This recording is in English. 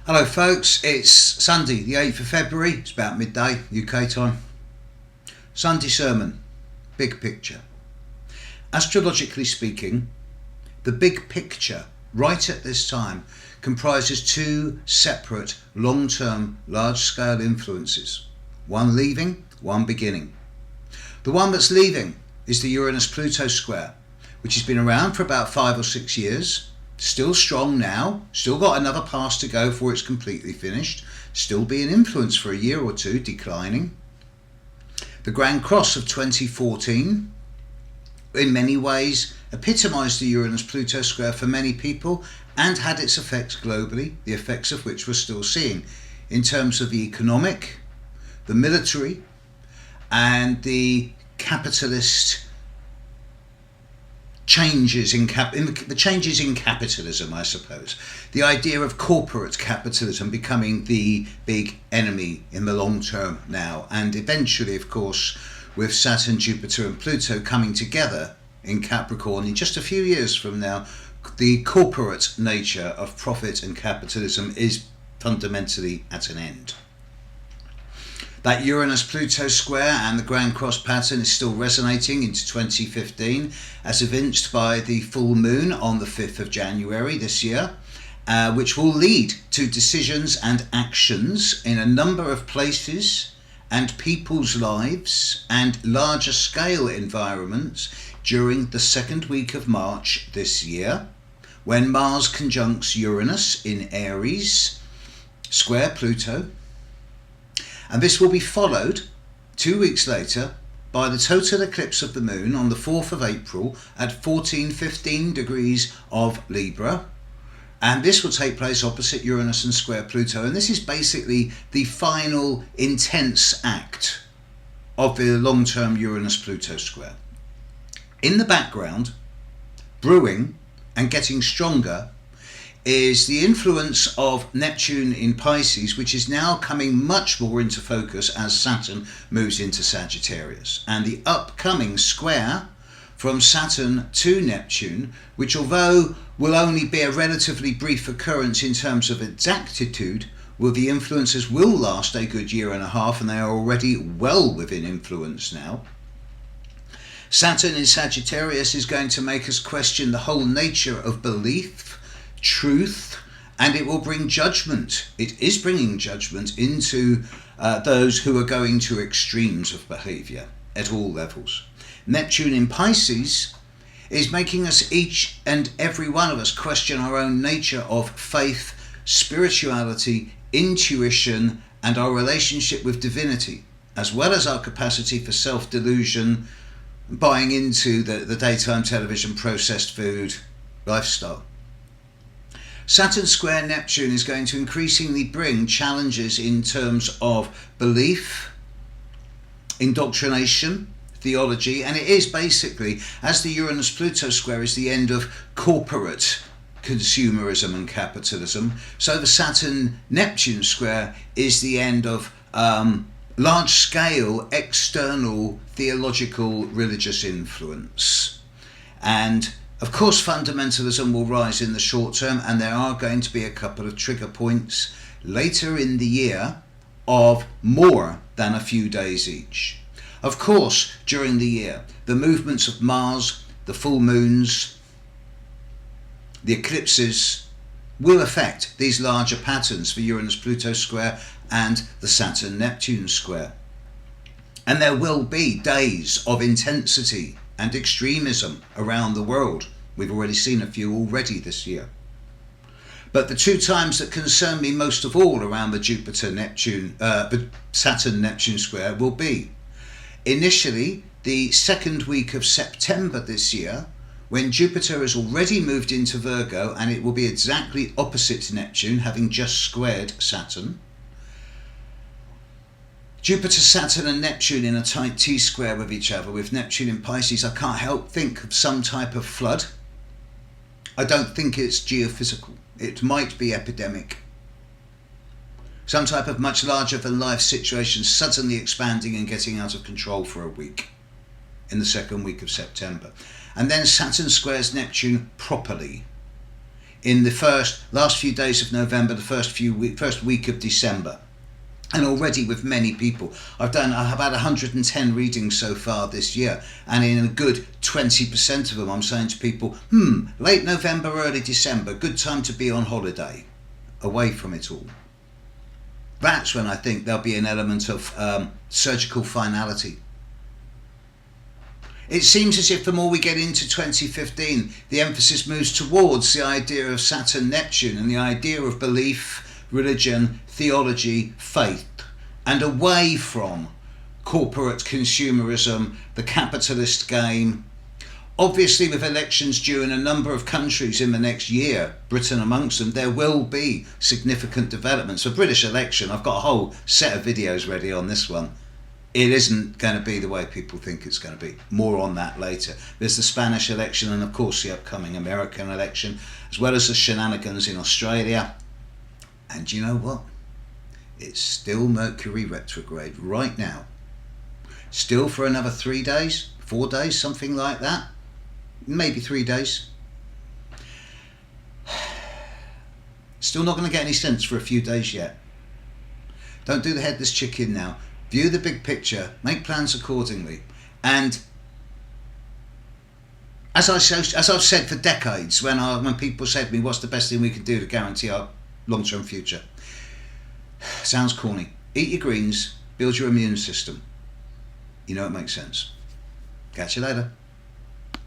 Hello folks, it's Sunday the 8th of February, it's about midday UK time. Sunday sermon, big picture. Astrologically speaking, the big picture right at this time comprises two separate long-term large-scale influences, one leaving, one beginning. The one that's leaving is the Uranus-Pluto Square, which has been around for about 5 or 6 years. Still strong now, still got another pass to go before it's completely finished, still being influenced for a year or two, declining. The Grand Cross of 2014 in many ways epitomised the Uranus-Pluto Square for many people and had its effects globally, the effects of which we're still seeing in terms of the economic, the military and the capitalist changes in capitalism, I suppose. The idea of corporate capitalism becoming the big enemy in the long term now, and eventually, of course, with Saturn, Jupiter and Pluto coming together in Capricorn in just a few years from now, the corporate nature of profit and capitalism is fundamentally at an end. That Uranus-Pluto Square and the Grand Cross pattern is still resonating into 2015, as evinced by the full moon on the 5th of January this year, which will lead to decisions and actions in a number of places and people's lives and larger scale environments during the second week of March this year, when Mars conjuncts Uranus in Aries, square Pluto. And this will be followed 2 weeks later by the total eclipse of the moon on the 4th of April at 1415 degrees of Libra. And this will take place opposite Uranus and square Pluto. And this is basically the final intense act of the long-term Uranus-Pluto Square. In the background, brewing and getting stronger, is the influence of Neptune in Pisces, which is now coming much more into focus as Saturn moves into Sagittarius. And the upcoming square from Saturn to Neptune, which although will only be a relatively brief occurrence in terms of exactitude, the influences will last a good year and a half, and they are already well within influence now. Saturn in Sagittarius is going to make us question the whole nature of belief, truth, and it will bring judgment. It is bringing judgment into those who are going to extremes of behaviour at all levels. Neptune in Pisces is making us, each and every one of us, question our own nature of faith, spirituality, intuition, and our relationship with divinity, as well as our capacity for self-delusion, buying into the daytime television, processed food lifestyle. Saturn square Neptune is going to increasingly bring challenges in terms of belief, indoctrination, theology, and it is basically, as the Uranus-Pluto Square is the end of corporate consumerism and capitalism, so the Saturn-Neptune Square is the end of large-scale external theological religious influence. And of course, fundamentalism will rise in the short term, and there are going to be a couple of trigger points later in the year of more than a few days each. Of course, during the year, the movements of Mars, the full moons, the eclipses will affect these larger patterns for Uranus-Pluto Square and the Saturn-Neptune Square. And there will be days of intensity and extremism around the world. We've already seen a few already this year. But the two times that concern me most of all around the Saturn-Neptune Square will be initially the second week of September this year, when Jupiter has already moved into Virgo, and it will be exactly opposite Neptune, having just squared Saturn. Jupiter, Saturn and Neptune in a tight T-square with each other, with Neptune in Pisces. I can't help think of some type of flood. I don't think it's geophysical. It might be epidemic. Some type of much larger than life situation suddenly expanding and getting out of control for a week in the second week of September. And then Saturn squares Neptune properly in the last few days of November, the first week of December. And already with many people, I've had 110 readings so far this year, and in a good 20% of them I'm saying to people, late November, early December, good time to be on holiday, away from it all. That's when I think there'll be an element of surgical finality. It seems as if the more we get into 2015, the emphasis moves towards the idea of Saturn-Neptune and the idea of belief, religion, theology, faith, and away from corporate consumerism, the capitalist game. Obviously, with elections due in a number of countries in the next year, Britain amongst them, there will be significant developments. The British election, I've got a whole set of videos ready on this one. It isn't going to be the way people think it's going to be. More on that later. There's the Spanish election and, of course, the upcoming American election, as well as the shenanigans in Australia. And you know what? It's still Mercury retrograde right now. Still for another 3 days, 4 days, something like that. Maybe 3 days. Still not going to get any sense for a few days yet. Don't do the headless chicken now. View the big picture, make plans accordingly. And as I've said for decades, when people said to me, what's the best thing we can do to guarantee our long-term future? Sounds corny. Eat your greens, build your immune system. You know it makes sense. Catch you later.